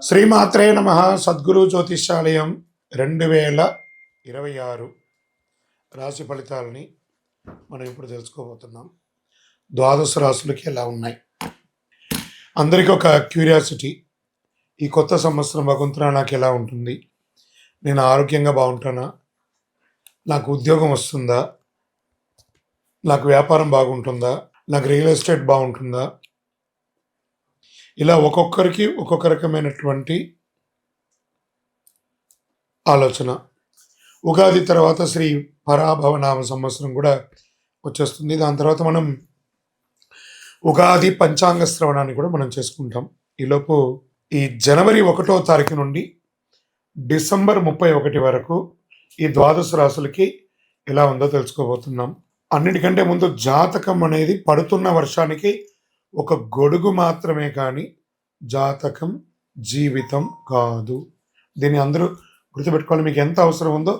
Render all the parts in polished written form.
శ్రీమాత్రే నమ. సద్గురు జ్యోతిష్యాలయం 2026 రాశి ఫలితాలని మనం ఇప్పుడు తెలుసుకోబోతున్నాం. ద్వాదశ రాశులకి ఎలా ఉన్నాయి? అందరికీ ఒక క్యూరియాసిటీ, ఈ కొత్త సంవత్సరం భగవంతుడా నాకు ఎలా ఉంటుంది? నేను ఆరోగ్యంగా బాగుంటానా? నాకు ఉద్యోగం వస్తుందా? నాకు వ్యాపారం బాగుంటుందా? నాకు రియల్ ఎస్టేట్ బాగుంటుందా? ఇలా ఒక్కొక్కరికి ఒక్కొక్క రకమైనటువంటి ఆలోచన. ఉగాది తర్వాత శ్రీ పరాభవనామ సంవత్సరం కూడా వచ్చేస్తుంది. దాని తర్వాత మనం ఉగాది పంచాంగ శ్రవణాన్ని కూడా మనం చేసుకుంటాం. ఈలోపు ఈ జనవరి 1వ తారీఖు నుండి డిసెంబర్ 31 వరకు ఈ ద్వాదశ రాశులకి ఎలా ఉందో తెలుసుకోబోతున్నాం. అన్నిటికంటే ముందు జాతకం అనేది పడుతున్న వర్షానికి ఒక గొడుగు మాత్రమే, కానీ జాతకం జీవితం కాదు. దీన్ని అందరూ గుర్తుపెట్టుకోవాలి. మీకు ఎంత అవసరం ఉందో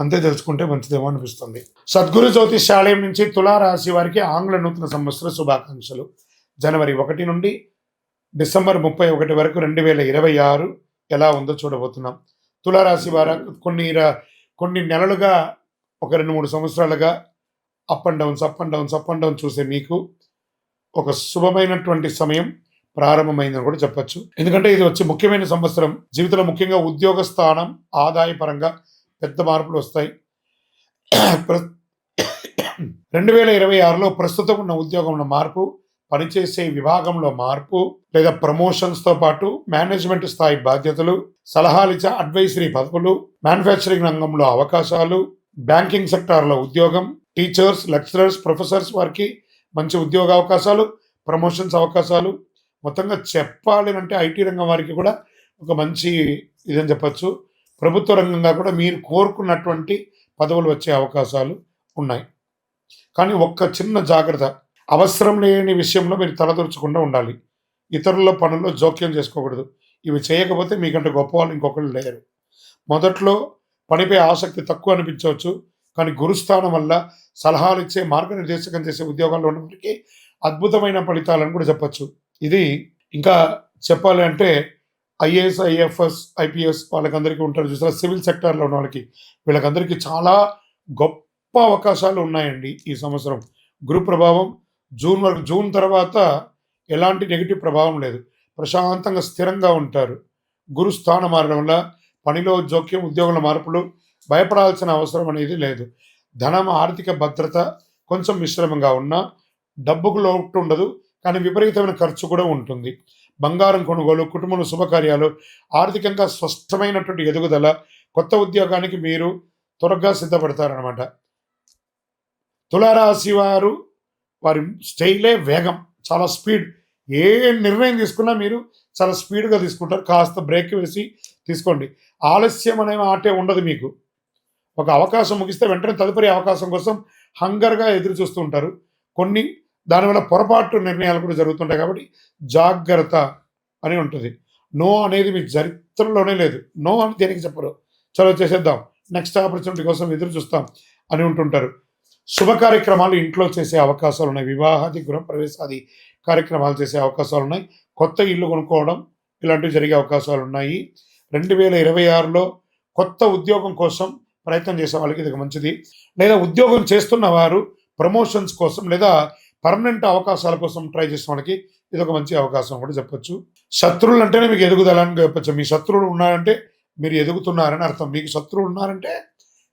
అంతే తెలుసుకుంటే మంచిదేమో అనిపిస్తుంది. సద్గురు జ్యోతిష్యాలయం నుంచి తులారాశి వారికి ఆంగ్ల నూతన సంవత్సర శుభాకాంక్షలు. జనవరి 1 నుండి డిసెంబర్ 31 వరకు 2026 ఎలా ఉందో చూడబోతున్నాం. తులారాశి వారు కొన్ని నెలలుగా, ఒక 2-3 సంవత్సరాలుగా అప్ అండ్ డౌన్స్ చూసే మీకు ఒక శుభమైనటువంటి సమయం ప్రారంభమైందని కూడా చెప్పచ్చు. ఎందుకంటే ఇది వచ్చి ముఖ్యమైన సంవత్సరం. జీవితంలో ముఖ్యంగా ఉద్యోగ స్థానం, ఆదాయ పరంగా పెద్ద మార్పులు వస్తాయి. 2026లో ప్రస్తుతం ఉన్న ఉద్యోగంలో మార్పు, పనిచేసే విభాగంలో మార్పు లేదా ప్రమోషన్స్తో పాటు మేనేజ్మెంట్ స్థాయి బాధ్యతలు, సలహాలిచ్చే అడ్వైజరీ పదవులు, మ్యానుఫ్యాక్చరింగ్ రంగంలో అవకాశాలు, బ్యాంకింగ్ సెక్టార్లో ఉద్యోగం, టీచర్స్, లెక్చరర్స్, ప్రొఫెసర్స్ వారికి మంచి ఉద్యోగ అవకాశాలు, ప్రమోషన్స్ అవకాశాలు. మొత్తంగా చెప్పాలి అంటే ఐటీ రంగం వారికి కూడా ఒక మంచి ఇదని చెప్పచ్చు. ప్రభుత్వ రంగంగా కూడా మీరు కోరుకున్నటువంటి పదవులు వచ్చే అవకాశాలు ఉన్నాయి. కానీ ఒక్క చిన్న జాగ్రత్త, అవసరం లేని విషయంలో మీరు తలదూర్చకుండా ఉండాలి. ఇతరుల పనుల్లో జోక్యం చేసుకోకూడదు. ఇవి చేయకపోతే మీకంటే గొప్ప వాళ్ళు ఇంకొకరు లేరు. మొదట్లో పనిపై ఆసక్తి తక్కువ అనిపించవచ్చు, కానీ గురుస్థానం వల్ల సలహాలు ఇచ్చే, మార్గనిర్దేశకం చేసే ఉద్యోగాల్లో ఉన్న వారికి అద్భుతమైన ఫలితాలను కూడా చెప్పచ్చు. ఇది ఇంకా చెప్పాలి అంటే ఐఏఎస్, ఐఎఫ్ఎస్, ఐపీఎస్ వాళ్ళకందరికీ ఉంటారు చూసారా, సివిల్ సెక్టార్లో ఉన్న వాళ్ళకి, వీళ్ళకందరికీ చాలా గొప్ప అవకాశాలు ఉన్నాయండి ఈ సంవత్సరం. గురు ప్రభావం జూన్ తర్వాత ఎలాంటి నెగిటివ్ ప్రభావం లేదు. ప్రశాంతంగా స్థిరంగా ఉంటారు. గురు స్థానం మారడం వల్ల పనిలో జోక్యం, ఉద్యోగుల మార్పులు, భయపడాల్సిన అవసరం అనేది లేదు. ధనం, ఆర్థిక భద్రత కొంచెం మిశ్రమంగా ఉన్నా డబ్బుకు లోటు ఉండదు, కానీ విపరీతమైన ఖర్చు కూడా ఉంటుంది. బంగారం కొనుగోలు, కుటుంబంలో శుభకార్యాలు, ఆర్థికంగా స్పష్టమైనటువంటి ఎదుగుదల, కొత్త ఉద్యోగానికి మీరు త్వరగా సిద్ధపడతారనమాట. తులారాశి వారి స్టైలే వేగం, చాలా స్పీడ్. ఏ నిర్ణయం తీసుకున్నా మీరు చాలా స్పీడ్గా తీసుకుంటారు. కాస్త బ్రేక్ వేసి తీసుకోండి. ఆలస్యం అనే మాటే ఉండదు మీకు. ఒక అవకాశం ముగిస్తే వెంటనే తదుపరి అవకాశం కోసం హంగర్గా ఎదురు చూస్తూ ఉంటారు. దానివల్ల పొరపాటు నిర్ణయాలు కూడా జరుగుతుంటాయి. కాబట్టి జాగ్రత్త అని ఉంటుంది. నో అనేది మీ చరిత్రలోనే లేదు. నో అని దేనికి చెప్పరు. చలో చేసేద్దాం, నెక్స్ట్ ఆపర్చునిటీ కోసం ఎదురు చూస్తాం అని ఉంటుంటారు. శుభ కార్యక్రమాలు ఇంట్లో చేసే అవకాశాలు ఉన్నాయి. వివాహాది, గృహప్రవేశాది కార్యక్రమాలు చేసే అవకాశాలు ఉన్నాయి. కొత్త ఇల్లు కొనుక్కోవడం ఇలాంటివి జరిగే అవకాశాలు ఉన్నాయి. 2026లో కొత్త ఉద్యోగం కోసం ప్రయత్నం చేసే వాళ్ళకి ఇది మంచిది. లేదా ఉద్యోగం చేస్తున్న వారు ప్రమోషన్స్ కోసం లేదా పర్మనెంట్ అవకాశాల కోసం ట్రై చేసిన వాళ్ళకి ఇది ఒక మంచి అవకాశం కూడా చెప్పొచ్చు. శత్రువులు అంటేనే మీకు ఎదుగుదల అని చెప్పచ్చు. మీ శత్రువులు ఉన్నారంటే మీరు ఎదుగుతున్నారని అర్థం. మీకు శత్రువులు ఉన్నారంటే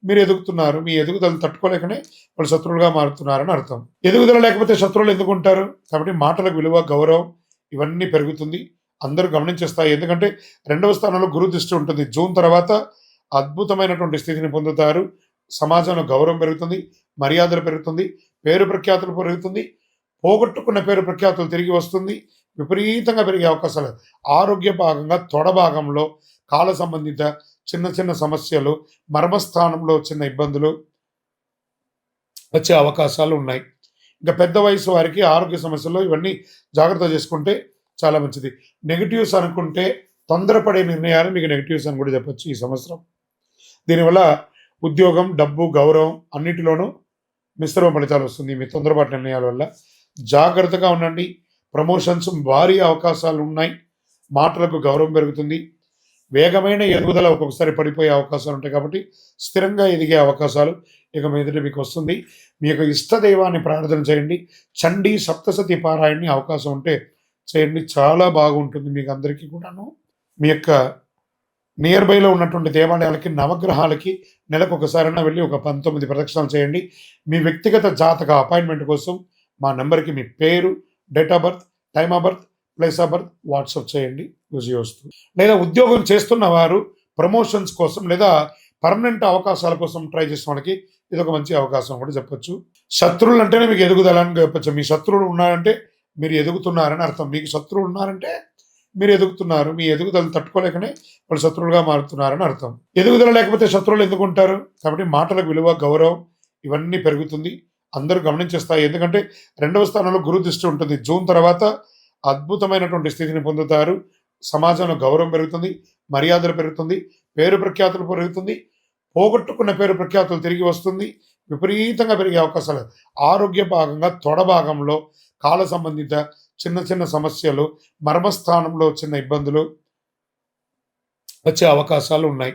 మీరు ఎదుగుతున్నారు. మీ ఎదుగుదల తట్టుకోలేకనే వాళ్ళు శత్రువులుగా మారుతున్నారని అర్థం. ఎదుగుదల లేకపోతే శత్రువులు ఎందుకు ఉంటారు? కాబట్టి మాటలకు విలువ, గౌరవం ఇవన్నీ పెరుగుతుంది. అందరూ గమనించేస్తాయి. ఎందుకంటే 2వ స్థానంలో గురు దృష్టి ఉంటుంది. జూన్ తర్వాత అద్భుతమైనటువంటి స్థితిని పొందుతారు. సమాజంలో గౌరవం పెరుగుతుంది, మర్యాదలు పెరుగుతుంది, పేరు ప్రఖ్యాతులు పెరుగుతుంది, పోగొట్టుకున్న పేరు ప్రఖ్యాతులు తిరిగి వస్తుంది. విపరీతంగా పెరిగే అవకాశాలు. ఆరోగ్య భాగంగా తొడ భాగంలో కాల సంబంధిత చిన్న సమస్యలు, మర్మస్థానంలో చిన్న ఇబ్బందులు వచ్చే అవకాశాలు ఉన్నాయి. ఇంకా పెద్ద వయసు వారికి ఆరోగ్య సమస్యలు ఇవన్నీ జాగ్రత్త చేసుకుంటే చాలా మంచిది. నెగిటివ్స్ అనుకుంటే తొందరపడే నిర్ణయాలు మీకు నెగిటివ్స్ అని కూడా చెప్పచ్చు ఈ సంవత్సరం. దీనివల్ల ఉద్యోగం, డబ్బు, గౌరవం అన్నిటిలోనూ మిశ్రమ ఫలితాలు వస్తుంది మీ తొందరపాటు నిర్ణయాల వల్ల. జాగ్రత్తగా ఉండండి. ప్రమోషన్స్ భారీ అవకాశాలు ఉన్నాయి. మాటలకు గౌరవం పెరుగుతుంది. వేగమైన ఎదుగుదల ఒక్కొక్కసారి పడిపోయే అవకాశాలు ఉంటాయి కాబట్టి స్థిరంగా ఎదిగే అవకాశాలు ఇక మీదట మీకు వస్తుంది. మీ యొక్క ఇష్ట దైవాన్ని ప్రార్థన చేయండి. చండీ సప్తసతి పారాయణని అవకాశం ఉంటే చేయండి. చాలా బాగుంటుంది మీకు అందరికీ కూడాను. మీ యొక్క నియర్ బైలో ఉన్నటువంటి దేవాలయాలకి, నవగ్రహాలకి నెలకొకసారైనా వెళ్ళి ఒక 19 ప్రదక్షిణాలు చేయండి. మీ వ్యక్తిగత జాతక అపాయింట్మెంట్ కోసం మా నెంబర్కి మీ పేరు, date of birth, time of birth, place of birth WhatsApp చేయండి. విజయోస్తు. లేదా ఉద్యోగం చేస్తున్న వారు ప్రమోషన్స్ కోసం లేదా పర్మనెంట్ అవకాశాల కోసం ట్రై చేసిన వాళ్ళకి ఇది ఒక మంచి అవకాశం కూడా చెప్పొచ్చు. శత్రువులు అంటేనే మీకు ఎదుగుదల అని చెప్పచ్చు. మీ శత్రువులు ఉన్నారంటే మీరు ఎదుగుతున్నారని అర్థం. మీకు శత్రువులు ఉన్నారంటే మీరు ఎదుగుతున్నారు. మీ ఎదుగుదల తట్టుకోలేకనే వాళ్ళు శత్రువులుగా మారుతున్నారని అర్థం. ఎదుగుదల లేకపోతే శత్రువులు ఎందుకు ఉంటారు? కాబట్టి మాటలకు విలువ, గౌరవం ఇవన్నీ పెరుగుతుంది. అందరూ గమనించేస్తాయి. ఎందుకంటే 2వ స్థానంలో గురు దృష్టి ఉంటుంది. జూన్ తర్వాత అద్భుతమైనటువంటి స్థితిని పొందుతారు. సమాజంలో గౌరవం పెరుగుతుంది, మర్యాదలు పెరుగుతుంది, పేరు ప్రఖ్యాతులు పెరుగుతుంది, పోగొట్టుకున్న పేరు ప్రఖ్యాతులు తిరిగి వస్తుంది. విపరీతంగా పెరిగే అవకాశాలు. ఆరోగ్య భాగంగా తొడ భాగంలో కాల సంబంధిత చిన్న చిన్న సమస్యలు, మర్మస్థానంలో చిన్న ఇబ్బందులు వచ్చే అవకాశాలు ఉన్నాయి.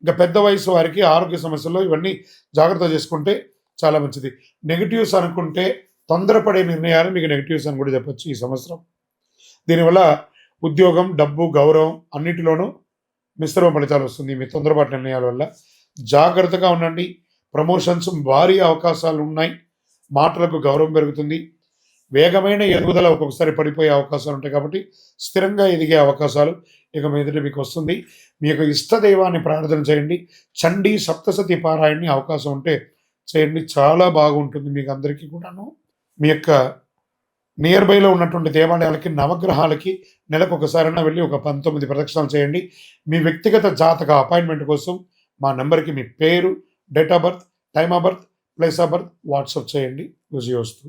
ఇంకా పెద్ద వయసు వారికి ఆరోగ్య సమస్యల్లో ఇవన్నీ జాగ్రత్త చేసుకుంటే చాలా మంచిది. నెగిటివ్స్ అనుకుంటే తొందరపడే నిర్ణయాలు మీకు నెగిటివ్స్ అని కూడా చెప్పొచ్చు ఈ సంవత్సరం. దీనివల్ల ఉద్యోగం, డబ్బు, గౌరవం అన్నిటిలోనూ మిశ్రమ ఫలితాలు వస్తుంది మీ తొందరపాటు నిర్ణయాల వల్ల. జాగ్రత్తగా ఉండండి. ప్రమోషన్స్ భారీ అవకాశాలు ఉన్నాయి. మాటలకు గౌరవం పెరుగుతుంది. వేగమైన ఎదుగుదల ఒక్కొక్కసారి పడిపోయే అవకాశాలు ఉంటాయి కాబట్టి స్థిరంగా ఎదిగే అవకాశాలు ఇక మీదట మీకు వస్తుంది. మీ యొక్క ఇష్ట దైవాన్ని ప్రార్థన చేయండి. చండీ సప్తసతి పారాయణని అవకాశం ఉంటే చేయండి. చాలా బాగుంటుంది మీకు అందరికీ కూడాను. మీ యొక్క నియర్ బైలో ఉన్నటువంటి దేవాలయాలకి, నవగ్రహాలకి నెలకొకసారైనా వెళ్ళి ఒక 19 ప్రదక్షిణాలు చేయండి. మీ వ్యక్తిగత జాతక అపాయింట్మెంట్ కోసం మా నెంబర్కి మీ పేరు, date of birth, time of birth, place of birth WhatsApp చేయండి. విజయోస్తు.